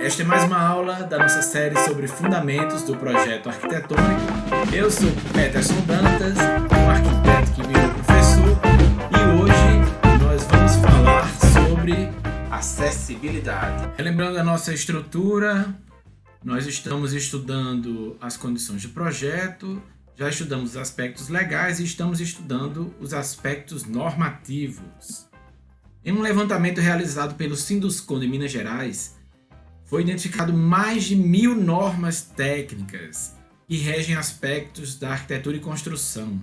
Esta é mais uma aula da nossa série sobre fundamentos do projeto arquitetônico. Eu sou Peterson Dantas, um arquiteto que virou professor, e hoje nós vamos falar sobre acessibilidade. Relembrando a nossa estrutura, nós estamos estudando as condições de projeto, já estudamos os aspectos legais e estamos estudando os aspectos normativos. Em um levantamento realizado pelo Sinduscon de Minas Gerais, foi identificado mais de 1000 normas técnicas que regem aspectos da arquitetura e construção.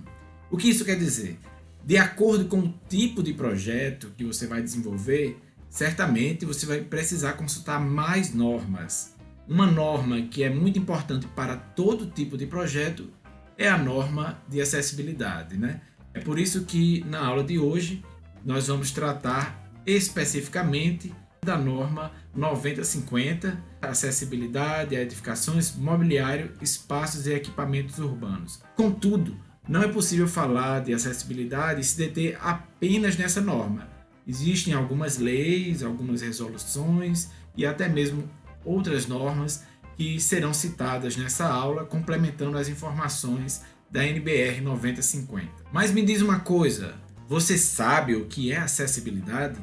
O que isso quer dizer? De acordo com o tipo de projeto que você vai desenvolver, certamente você vai precisar consultar mais normas. Uma norma que é muito importante para todo tipo de projeto é a norma de acessibilidade, né? É por isso que na aula de hoje nós vamos tratar especificamente da norma 9050, acessibilidade a edificações, mobiliário, espaços e equipamentos urbanos. Contudo, não é possível falar de acessibilidade e se deter apenas nessa norma. Existem algumas leis, algumas resoluções e até mesmo outras normas que serão citadas nessa aula, complementando as informações da NBR 9050. Mas me diz uma coisa, você sabe o que é acessibilidade?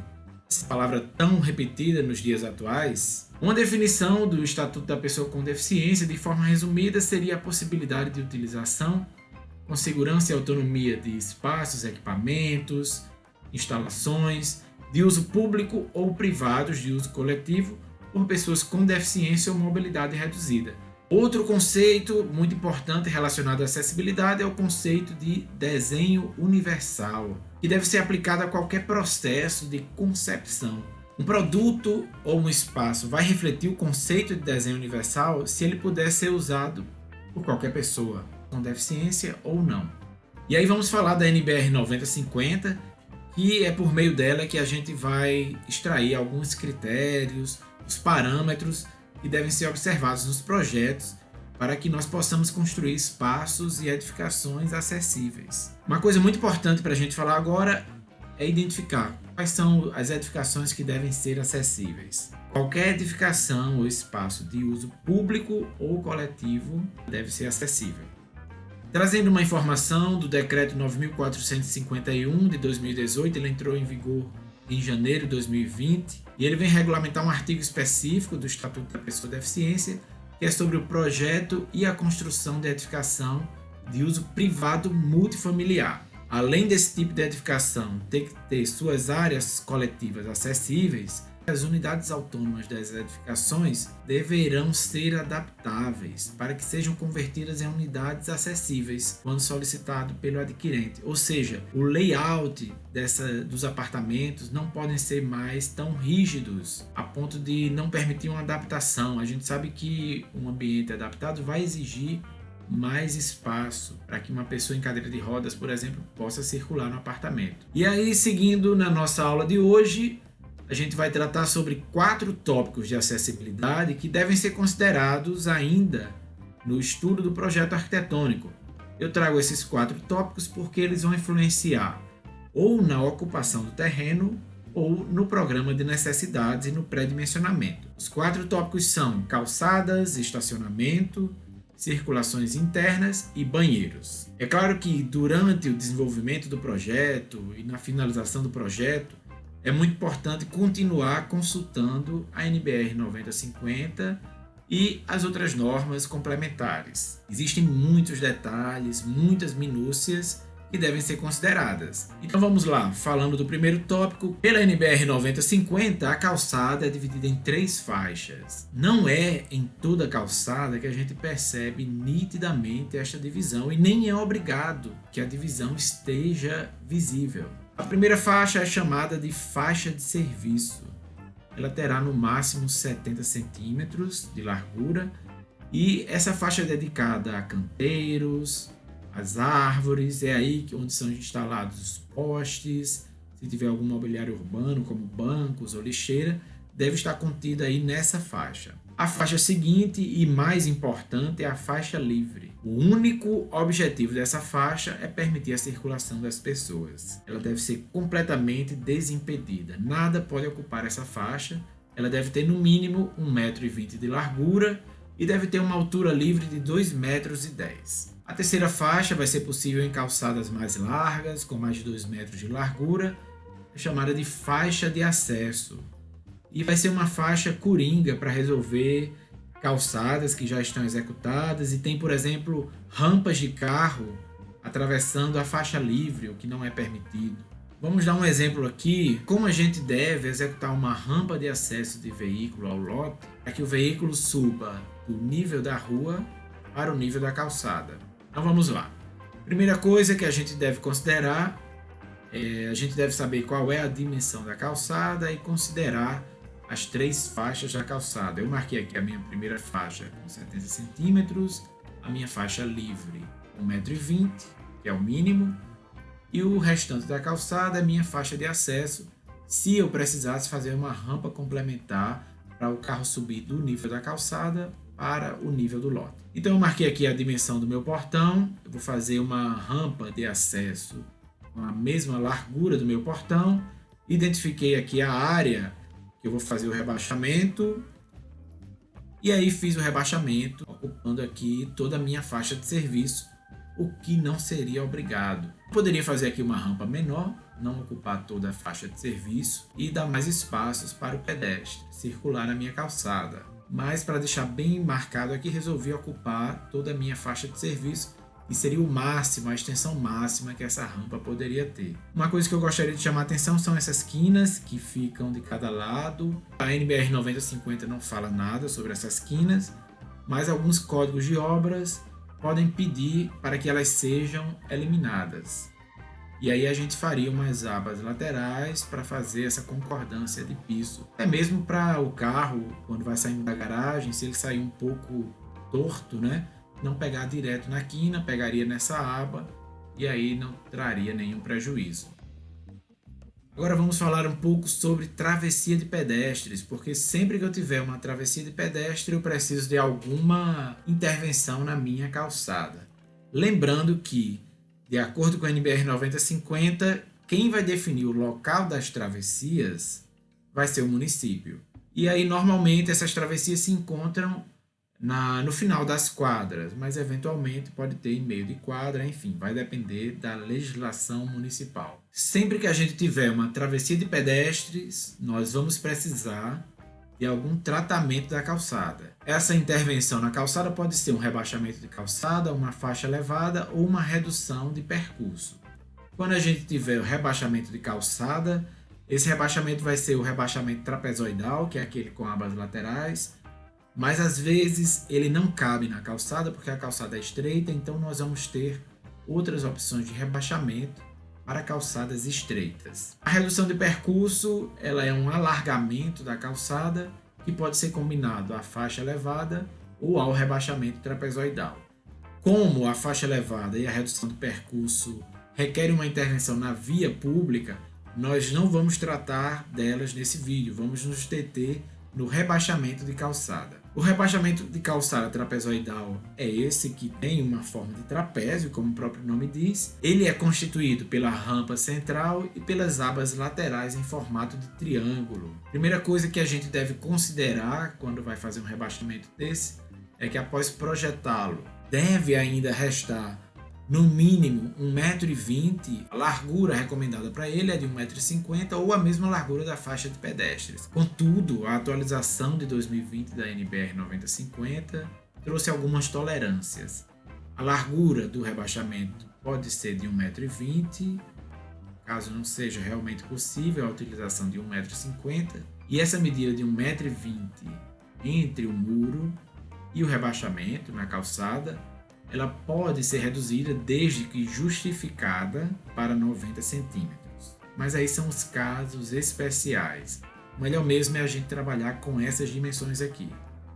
Essa palavra tão repetida nos dias atuais? Uma definição do Estatuto da Pessoa com Deficiência, de forma resumida, seria a possibilidade de utilização com segurança e autonomia de espaços, equipamentos, instalações, de uso público ou privados de uso coletivo por pessoas com deficiência ou mobilidade reduzida. Outro conceito muito importante relacionado à acessibilidade é o conceito de desenho universal, que deve ser aplicado a qualquer processo de concepção. Um produto ou um espaço vai refletir o conceito de desenho universal se ele puder ser usado por qualquer pessoa, com deficiência ou não. E aí vamos falar da NBR 9050, que é por meio dela que a gente vai extrair alguns critérios, os parâmetros que devem ser observados nos projetos para que nós possamos construir espaços e edificações acessíveis. Uma coisa muito importante para a gente falar agora é identificar quais são as edificações que devem ser acessíveis. Qualquer edificação ou espaço de uso público ou coletivo deve ser acessível. Trazendo uma informação do Decreto 9.451 de 2018, ele entrou em vigor em janeiro de 2020, e ele vem regulamentar um artigo específico do Estatuto da Pessoa com Deficiência, que é sobre o projeto e a construção de edificação de uso privado multifamiliar. Além desse tipo de edificação ter que ter suas áreas coletivas acessíveis, as unidades autônomas das edificações deverão ser adaptáveis para que sejam convertidas em unidades acessíveis quando solicitado pelo adquirente. Ou seja, o layout dos apartamentos não podem ser mais tão rígidos a ponto de não permitir uma adaptação. A gente sabe que um ambiente adaptado vai exigir mais espaço para que uma pessoa em cadeira de rodas, por exemplo, possa circular no apartamento. E aí, seguindo na nossa aula de hoje, a gente vai tratar sobre 4 tópicos de acessibilidade que devem ser considerados ainda no estudo do projeto arquitetônico. Eu trago esses 4 tópicos porque eles vão influenciar ou na ocupação do terreno ou no programa de necessidades e no pré-dimensionamento. Os 4 tópicos são calçadas, estacionamento, circulações internas e banheiros. É claro que durante o desenvolvimento do projeto e na finalização do projeto, é muito importante continuar consultando a NBR 9050 e as outras normas complementares. Existem muitos detalhes, muitas minúcias que devem ser consideradas. Então vamos lá, falando do primeiro tópico. Pela NBR 9050, a calçada é dividida em 3 faixas. Não é em toda a calçada que a gente percebe nitidamente esta divisão e nem é obrigado que a divisão esteja visível. A primeira faixa é chamada de faixa de serviço. Ela terá no máximo 70 centímetros de largura e essa faixa é dedicada a canteiros, às árvores, é aí onde são instalados os postes. Se tiver algum mobiliário urbano, como bancos ou lixeira, deve estar contida aí nessa faixa. A faixa seguinte e mais importante é a faixa livre. O único objetivo dessa faixa é permitir a circulação das pessoas. Ela deve ser completamente desimpedida. Nada pode ocupar essa faixa ela deve ter no mínimo 1,20 m de largura e deve ter uma altura livre de 2,10 m. A terceira faixa vai ser possível em calçadas mais largas, com mais de 2 metros de largura, é chamada de faixa de acesso. E vai ser uma faixa coringa para resolver calçadas que já estão executadas e tem, por exemplo, rampas de carro atravessando a faixa livre, o que não é permitido. Vamos dar um exemplo aqui, como a gente deve executar uma rampa de acesso de veículo ao lote para que o veículo suba do nível da rua para o nível da calçada. Então vamos lá. Primeira coisa que a gente deve considerar, a gente deve saber qual é a dimensão da calçada e considerar as 3 faixas da calçada. Eu marquei aqui a minha primeira faixa com 70 centímetros, a minha faixa livre 1,20 m, que é o mínimo, e o restante da calçada é minha faixa de acesso, se eu precisasse fazer uma rampa complementar para o carro subir do nível da calçada para o nível do lote. Então eu marquei aqui a dimensão do meu portão, eu vou fazer uma rampa de acesso com a mesma largura do meu portão, identifiquei aqui a área que eu vou fazer o rebaixamento, e aí fiz o rebaixamento, ocupando aqui toda a minha faixa de serviço, o que não seria obrigado. Poderia fazer aqui uma rampa menor, não ocupar toda a faixa de serviço e dar mais espaços para o pedestre circular na minha calçada. Mas para deixar bem marcado aqui, resolvi ocupar toda a minha faixa de serviço, e seria o máximo, a extensão máxima que essa rampa poderia ter. Uma coisa que eu gostaria de chamar a atenção são essas quinas que ficam de cada lado. A NBR 9050 não fala nada sobre essas quinas, mas alguns códigos de obras podem pedir para que elas sejam eliminadas. E aí a gente faria umas abas laterais para fazer essa concordância de piso. Até mesmo para o carro, quando vai saindo da garagem, se ele sair um pouco torto, né? Não pegar direto na quina, pegaria nessa aba e aí não traria nenhum prejuízo. Agora vamos falar um pouco sobre travessia de pedestres, porque sempre que eu tiver uma travessia de pedestre eu preciso de alguma intervenção na minha calçada. Lembrando que, de acordo com a NBR 9050, quem vai definir o local das travessias vai ser o município. E aí normalmente essas travessias se encontram no final das quadras, mas eventualmente pode ter em meio de quadra, enfim, vai depender da legislação municipal. Sempre que a gente tiver uma travessia de pedestres, nós vamos precisar de algum tratamento da calçada. Essa intervenção na calçada pode ser um rebaixamento de calçada, uma faixa elevada ou uma redução de percurso. Quando a gente tiver o rebaixamento de calçada, esse rebaixamento vai ser o rebaixamento trapezoidal, que é aquele com abas laterais, mas às vezes ele não cabe na calçada porque a calçada é estreita, então nós vamos ter outras opções de rebaixamento para calçadas estreitas. A redução de percurso, ela é um alargamento da calçada que pode ser combinado à faixa elevada ou ao rebaixamento trapezoidal. Como a faixa elevada e a redução de percurso requerem uma intervenção na via pública, nós não vamos tratar delas nesse vídeo, vamos nos deter no rebaixamento de calçada. O rebaixamento de calçada trapezoidal é esse que tem uma forma de trapézio, como o próprio nome diz. Ele é constituído pela rampa central e pelas abas laterais em formato de triângulo. Primeira coisa que a gente deve considerar quando vai fazer um rebaixamento desse é que após projetá-lo, deve ainda restar no mínimo 1,20 m, a largura recomendada para ele é de 1,50 m ou a mesma largura da faixa de pedestres. Contudo, a atualização de 2020 da NBR 9050 trouxe algumas tolerâncias. A largura do rebaixamento pode ser de 1,20 m, caso não seja realmente possível a utilização de 1,50 m, e essa medida de 1,20 m entre o muro e o rebaixamento na calçada, ela pode ser reduzida desde que justificada para 90 centímetros. Mas aí são os casos especiais. O melhor mesmo é a gente trabalhar com essas dimensões aqui.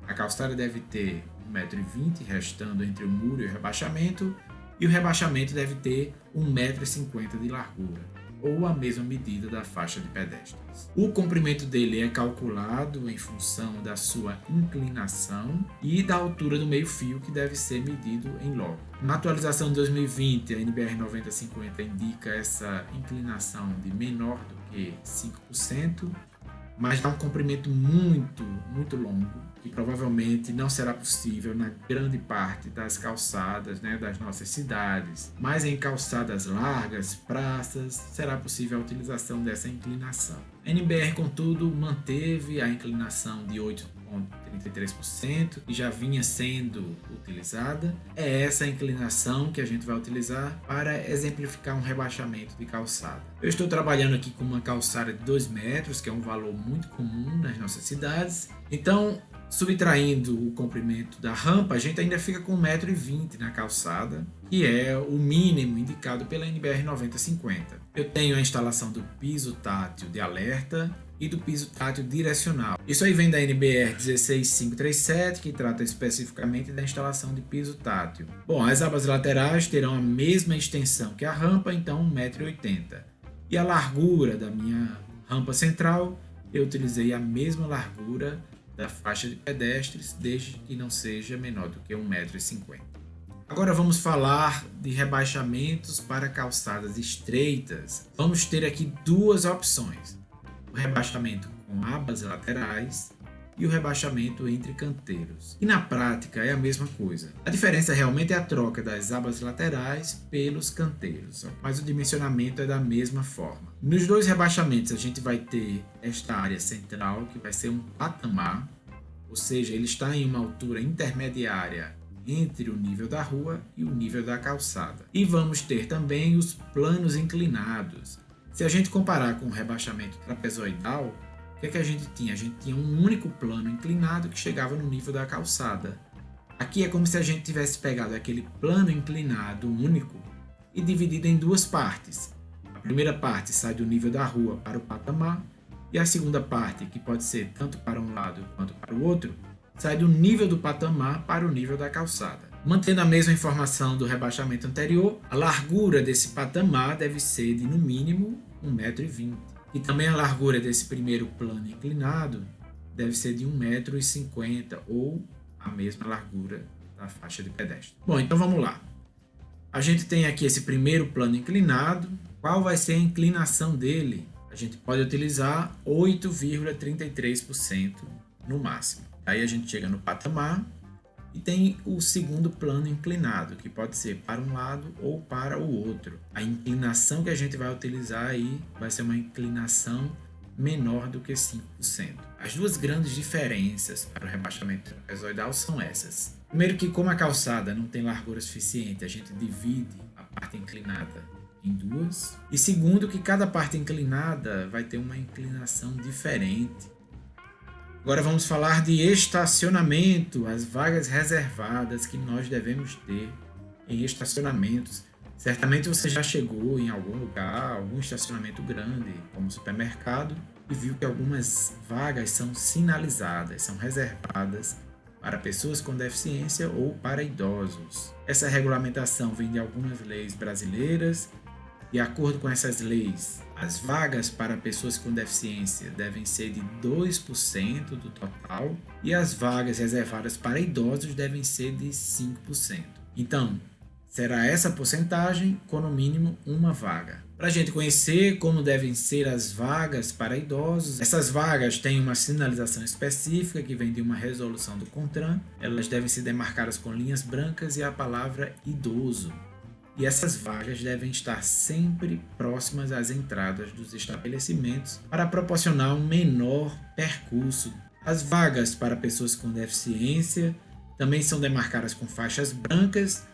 A calçada deve ter 1,20 m restando entre o muro e o rebaixamento, e o rebaixamento deve ter 1,50 m de largura, ou a mesma medida da faixa de pedestres. O comprimento dele é calculado em função da sua inclinação e da altura do meio-fio, que deve ser medido em loco. Na atualização de 2020, a NBR 9050 indica essa inclinação de menor do que 5%, mas dá um comprimento muito longo, que provavelmente não será possível na grande parte das calçadas, né, das nossas cidades. Mas em calçadas largas, praças, será possível a utilização dessa inclinação. A NBR, contudo, manteve a inclinação de 8,33%, que já vinha sendo utilizada. É essa inclinação que a gente vai utilizar para exemplificar um rebaixamento de calçada. Eu estou trabalhando aqui com uma calçada de 2 metros, que é um valor muito comum nas nossas cidades. Então, subtraindo o comprimento da rampa, a gente ainda fica com 1,20 m na calçada, que é o mínimo indicado pela NBR 9050. Eu tenho a instalação do piso tátil de alerta e do piso tátil direcional. Isso aí vem da NBR 16537, que trata especificamente da instalação de piso tátil. Bom, as abas laterais terão a mesma extensão que a rampa, então 1,80 m. E a largura da minha rampa central, eu utilizei a mesma largura da faixa de pedestres, desde que não seja menor do que 1,50 m. Agora vamos falar de rebaixamentos para calçadas estreitas. Vamos ter aqui duas opções: o rebaixamento com abas laterais e o rebaixamento entre canteiros. E na prática é a mesma coisa. A diferença realmente é a troca das abas laterais pelos canteiros, mas o dimensionamento é da mesma forma. Nos dois rebaixamentos a gente vai ter esta área central, que vai ser um patamar, ou seja, ele está em uma altura intermediária entre o nível da rua e o nível da calçada. E vamos ter também os planos inclinados. Se a gente comparar com o rebaixamento trapezoidal, o que a gente tinha? A gente tinha um único plano inclinado que chegava no nível da calçada. Aqui é como se a gente tivesse pegado aquele plano inclinado único e dividido em duas partes. A primeira parte sai do nível da rua para o patamar, e a segunda parte, que pode ser tanto para um lado quanto para o outro, sai do nível do patamar para o nível da calçada. Mantendo a mesma informação do rebaixamento anterior, a largura desse patamar deve ser de no mínimo 1,20 m. E também a largura desse primeiro plano inclinado deve ser de 1,50 m ou a mesma largura da faixa de pedestre. Bom, então vamos lá. A gente tem aqui esse primeiro plano inclinado. Qual vai ser a inclinação dele? A gente pode utilizar 8,33% no máximo. Aí a gente chega no patamar e tem o segundo plano inclinado, que pode ser para um lado ou para o outro. A inclinação que a gente vai utilizar aí vai ser uma inclinação menor do que 5%. As duas grandes diferenças para o rebaixamento trapezoidal são essas. Primeiro, que como a calçada não tem largura suficiente, a gente divide a parte inclinada em duas. E segundo, que cada parte inclinada vai ter uma inclinação diferente. Agora vamos falar de estacionamento, as vagas reservadas que nós devemos ter em estacionamentos. Certamente você já chegou em algum lugar, algum estacionamento grande, como supermercado, e viu que algumas vagas são sinalizadas, são reservadas para pessoas com deficiência ou para idosos. Essa regulamentação vem de algumas leis brasileiras. De acordo com essas leis, as vagas para pessoas com deficiência devem ser de 2% do total e as vagas reservadas para idosos devem ser de 5%. Então, será essa porcentagem com no mínimo uma vaga. Para a gente conhecer como devem ser as vagas para idosos, essas vagas têm uma sinalização específica que vem de uma resolução do CONTRAN. Elas devem ser demarcadas com linhas brancas e a palavra idoso. E essas vagas devem estar sempre próximas às entradas dos estabelecimentos para proporcionar um menor percurso. As vagas para pessoas com deficiência também são demarcadas com faixas brancas,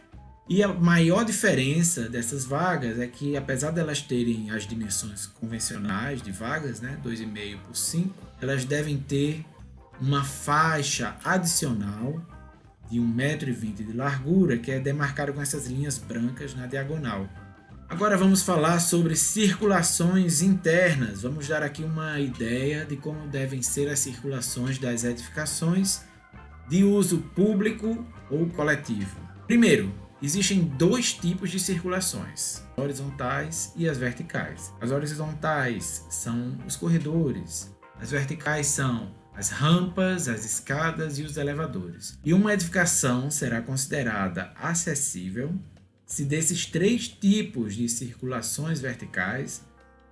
e a maior diferença dessas vagas é que, apesar de elas terem as dimensões convencionais de vagas, 2,5 por 5, elas devem ter uma faixa adicional de 1,20 m de largura, que é demarcado com essas linhas brancas na diagonal. Agora vamos falar sobre circulações internas. Vamos dar aqui uma ideia de como devem ser as circulações das edificações de uso público ou coletivo. Primeiro, existem dois tipos de circulações, as horizontais e as verticais. As horizontais são os corredores, as verticais são as rampas, as escadas e os elevadores. E uma edificação será considerada acessível se desses três tipos de circulações verticais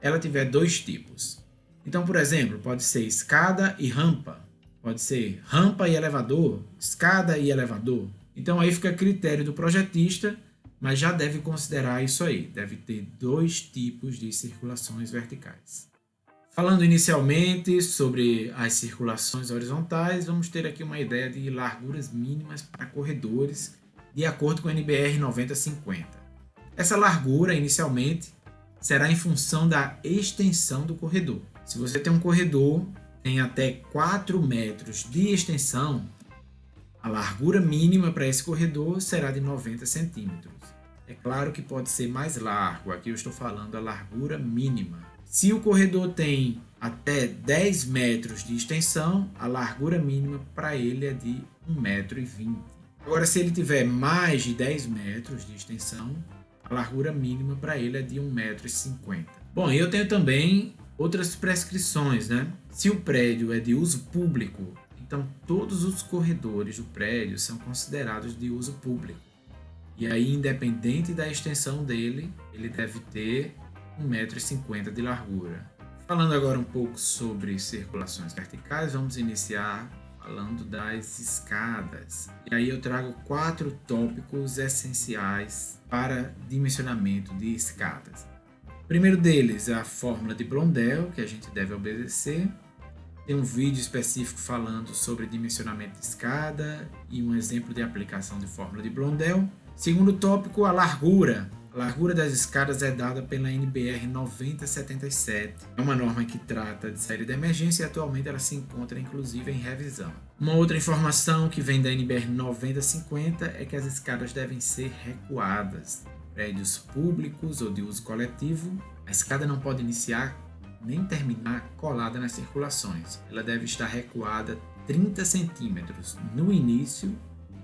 ela tiver dois tipos: Então, por exemplo, pode ser escada e rampa, pode ser rampa e elevador, escada e elevador. Então aí fica a critério do projetista, mas já deve considerar isso aí, deve ter 2 tipos de circulações verticais. Falando inicialmente sobre as circulações horizontais, vamos ter aqui uma ideia de larguras mínimas para corredores, de acordo com a NBR 9050. Essa largura, inicialmente, será em função da extensão do corredor. Se você tem um corredor, tem até 4 metros de extensão, a largura mínima para esse corredor será de 90 centímetros. É claro que pode ser mais largo, aqui eu estou falando a largura mínima. Se o corredor tem até 10 metros de extensão, a largura mínima para ele é de 1,20 m. Agora, se ele tiver mais de 10 metros de extensão, a largura mínima para ele é de 1,50 m. Bom, eu tenho também outras prescrições, né? Se o prédio é de uso público, então todos os corredores do prédio são considerados de uso público. E aí, independente da extensão dele, ele deve ter 1,50 m de largura. Falando agora um pouco sobre circulações verticais, vamos iniciar falando das escadas. E aí eu trago 4 tópicos essenciais para dimensionamento de escadas. O primeiro deles é a fórmula de Blondel, que a gente deve obedecer. Tem um vídeo específico falando sobre dimensionamento de escada e um exemplo de aplicação de fórmula de Blondel. Segundo tópico, a largura. A largura das escadas é dada pela NBR 9077. É uma norma que trata de saída de emergência e atualmente ela se encontra inclusive em revisão. Uma outra informação que vem da NBR 9050 é que as escadas devem ser recuadas. Prédios públicos ou de uso coletivo, a escada não pode iniciar nem terminar colada nas circulações. Ela deve estar recuada 30 centímetros no início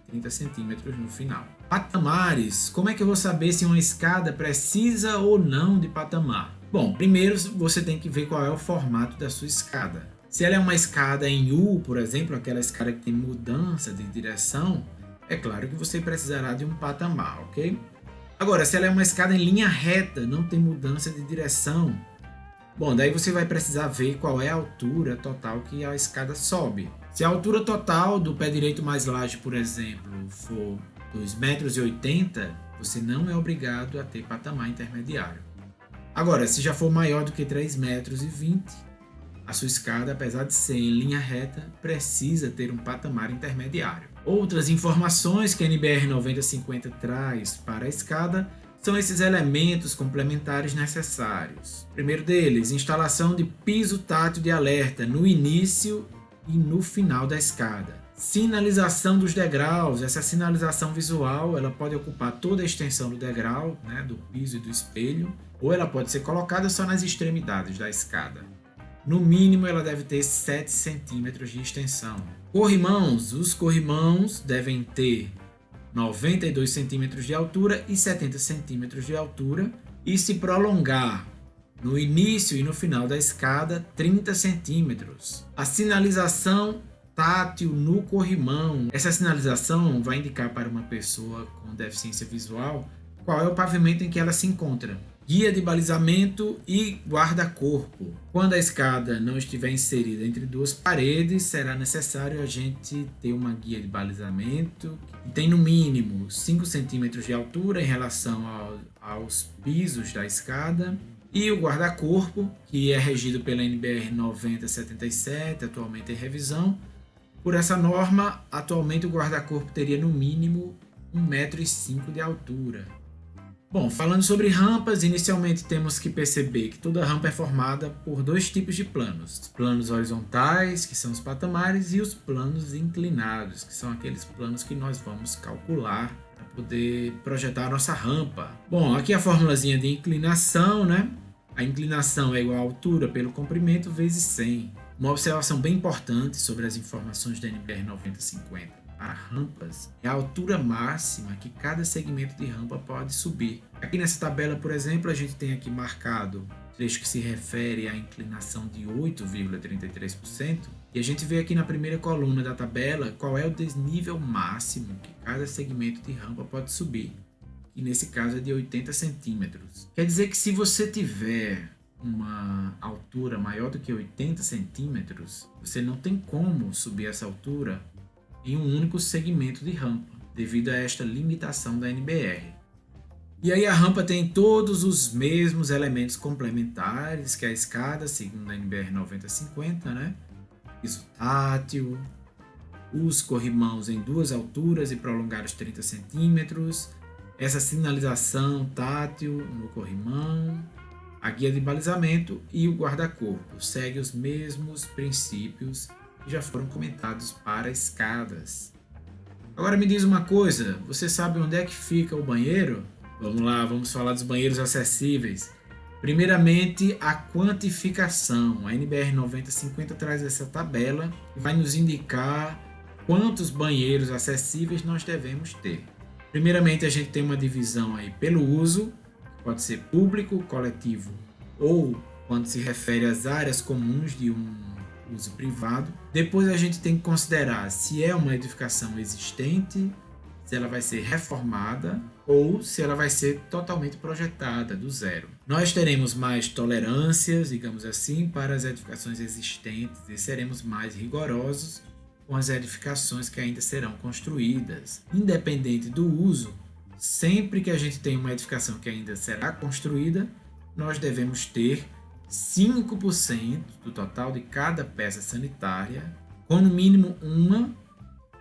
e 30 centímetros no final. Patamares. Como é que eu vou saber se uma escada precisa ou não de patamar? Bom, primeiro você tem que ver qual é o formato da sua escada. Se ela é uma escada em U, por exemplo, aquela escada que tem mudança de direção, é claro que você precisará de um patamar, ok? Agora, se ela é uma escada em linha reta, não tem mudança de direção, bom, daí você vai precisar ver qual é a altura total que a escada sobe. Se a altura total do pé direito mais laje, por exemplo, for 2,80 m, você não é obrigado a ter patamar intermediário. Agora, se já for maior do que 3,20 m, a sua escada, apesar de ser em linha reta, precisa ter um patamar intermediário. Outras informações que a NBR 9050 traz para a escada são esses elementos complementares necessários. O primeiro deles, instalação de piso tátil de alerta no início e no final da escada. Sinalização dos degraus. Essa sinalização visual ela pode ocupar toda a extensão do degrau, né, do piso e do espelho, ou ela pode ser colocada só nas extremidades da escada. No mínimo, ela deve ter 7 centímetros de extensão. Corrimãos. Os corrimãos devem ter 92 centímetros de altura e 70 centímetros de altura e se prolongar no início e no final da escada 30 centímetros. A sinalização tátil no corrimão. Essa sinalização vai indicar para uma pessoa com deficiência visual qual é o pavimento em que ela se encontra. Guia de balizamento e guarda-corpo. Quando a escada não estiver inserida entre 2 paredes, será necessário a gente ter uma guia de balizamento que tem no mínimo 5 centímetros de altura em relação aos pisos da escada. E o guarda-corpo, que é regido pela NBR 9077, atualmente em revisão. Por essa norma, atualmente o guarda-corpo teria no mínimo 1,05 m de altura. Bom, falando sobre rampas, inicialmente temos que perceber que toda rampa é formada por 2 tipos de planos. Os planos horizontais, que são os patamares, e os planos inclinados, que são aqueles planos que nós vamos calcular para poder projetar a nossa rampa. Bom, aqui a formulazinha de inclinação, né? A inclinação é igual à altura pelo comprimento vezes 100. Uma observação bem importante sobre as informações da NBR 9050. As rampas é a altura máxima que cada segmento de rampa pode subir. Aqui nessa tabela, por exemplo, a gente tem aqui marcado o trecho que se refere à inclinação de 8,33%. E a gente vê aqui na primeira coluna da tabela qual é o desnível máximo que cada segmento de rampa pode subir. E nesse caso é de 80 centímetros. Quer dizer que se você tiver uma altura maior do que 80 centímetros, você não tem como subir essa altura em um único segmento de rampa, devido a esta limitação da NBR. E aí a rampa tem todos os mesmos elementos complementares que a escada, segundo a NBR 9050, né? Piso tátil, os corrimãos em duas alturas e prolongados 30 centímetros, essa sinalização tátil no corrimão, a guia de balizamento e o guarda-corpo. Segue os mesmos princípios que já foram comentados para escadas. Agora me diz uma coisa, você sabe onde é que fica o banheiro? Vamos lá, vamos falar dos banheiros acessíveis. Primeiramente, a quantificação. A NBR 9050 traz essa tabela e vai nos indicar quantos banheiros acessíveis nós devemos ter. Primeiramente, a gente tem uma divisão aí pelo uso, pode ser público, coletivo ou quando se refere às áreas comuns de um uso privado. Depois a gente tem que considerar se é uma edificação existente, se ela vai ser reformada ou se ela vai ser totalmente projetada do zero. Nós teremos mais tolerâncias, digamos assim, para as edificações existentes e seremos mais rigorosos com as edificações que ainda serão construídas. Independente do uso, sempre que a gente tem uma edificação que ainda será construída, nós devemos ter 5% do total de cada peça sanitária, com no mínimo uma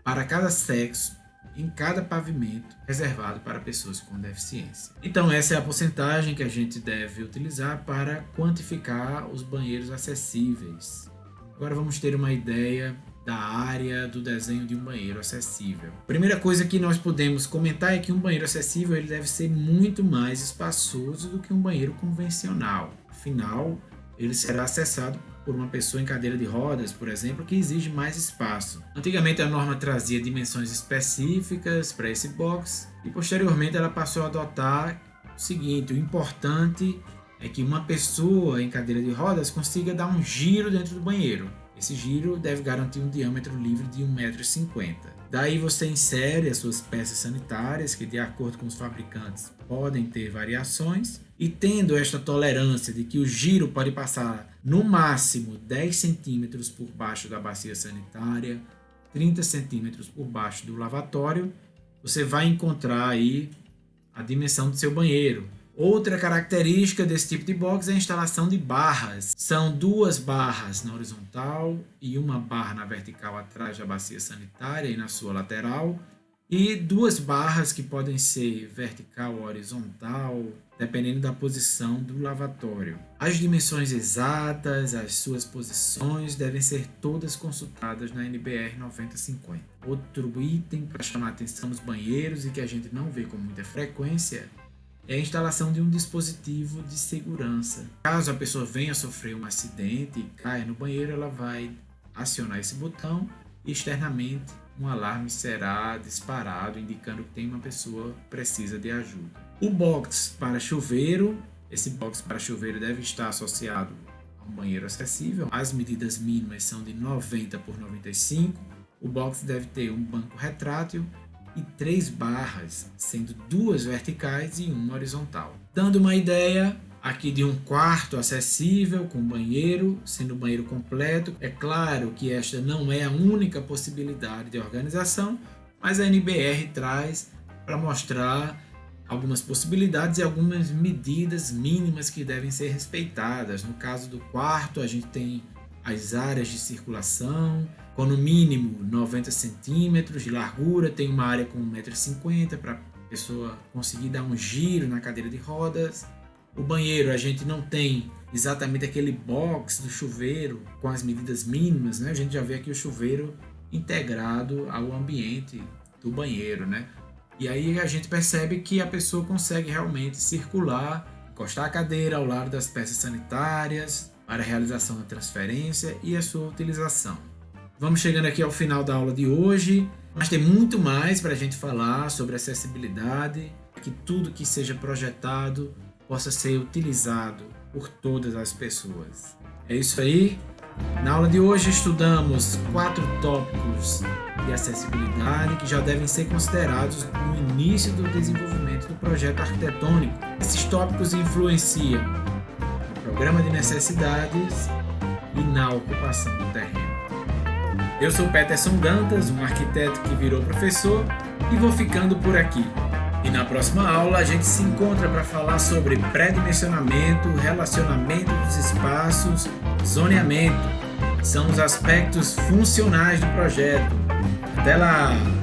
para cada sexo, em cada pavimento reservado para pessoas com deficiência. Então essa é a porcentagem que a gente deve utilizar para quantificar os banheiros acessíveis. Agora vamos ter uma ideia da área do desenho de um banheiro acessível. A primeira coisa que nós podemos comentar é que um banheiro acessível ele deve ser muito mais espaçoso do que um banheiro convencional. Afinal, ele será acessado por uma pessoa em cadeira de rodas, por exemplo, que exige mais espaço. Antigamente a norma trazia dimensões específicas para esse box e posteriormente ela passou a adotar o seguinte: o importante é que uma pessoa em cadeira de rodas consiga dar um giro dentro do banheiro. Esse giro deve garantir um diâmetro livre de 1,50 m. Daí você insere as suas peças sanitárias, que de acordo com os fabricantes podem ter variações, e tendo esta tolerância de que o giro pode passar no máximo 10 centímetros por baixo da bacia sanitária, 30 centímetros por baixo do lavatório, você vai encontrar aí a dimensão do seu banheiro. Outra característica desse tipo de box é a instalação de barras. São 2 barras na horizontal e uma barra na vertical atrás da bacia sanitária e na sua lateral, e 2 barras que podem ser vertical ou horizontal, dependendo da posição do lavatório. As dimensões exatas, as suas posições devem ser todas consultadas na NBR 9050. Outro item para chamar a atenção nos banheiros e que a gente não vê com muita frequência é a instalação de um dispositivo de segurança. Caso a pessoa venha sofrer um acidente e caia no banheiro, ela vai acionar esse botão e externamente um alarme será disparado indicando que tem uma pessoa que precisa de ajuda. O box para chuveiro, esse box para chuveiro deve estar associado a um banheiro acessível. As medidas mínimas são de 90 por 95. O box deve ter um banco retrátil e 3 barras, sendo 2 verticais e 1 horizontal. Dando uma ideia aqui de um quarto acessível com banheiro, sendo um banheiro completo. É claro que esta não é a única possibilidade de organização, mas a NBR traz para mostrar algumas possibilidades e algumas medidas mínimas que devem ser respeitadas. No caso do quarto, a gente tem as áreas de circulação, com no mínimo 90 centímetros de largura, tem uma área com 1,50 m para a pessoa conseguir dar um giro na cadeira de rodas. O banheiro, a gente não tem exatamente aquele box do chuveiro com as medidas mínimas, né? A gente já vê aqui o chuveiro integrado ao ambiente do banheiro, né? E aí a gente percebe que a pessoa consegue realmente circular, encostar a cadeira ao lado das peças sanitárias para a realização da transferência e a sua utilização. Vamos chegando aqui ao final da aula de hoje, mas tem muito mais para a gente falar sobre acessibilidade, que tudo que seja projetado possa ser utilizado por todas as pessoas. É isso aí. Na aula de hoje estudamos 4 tópicos de acessibilidade que já devem ser considerados no início do desenvolvimento do projeto arquitetônico. Esses tópicos influenciam a programa de necessidades e na ocupação do terreno. Eu sou Peterson Dantas, um arquiteto que virou professor, e vou ficando por aqui. E na próxima aula a gente se encontra para falar sobre pré-dimensionamento, relacionamento dos espaços, zoneamento. São os aspectos funcionais do projeto. Até lá!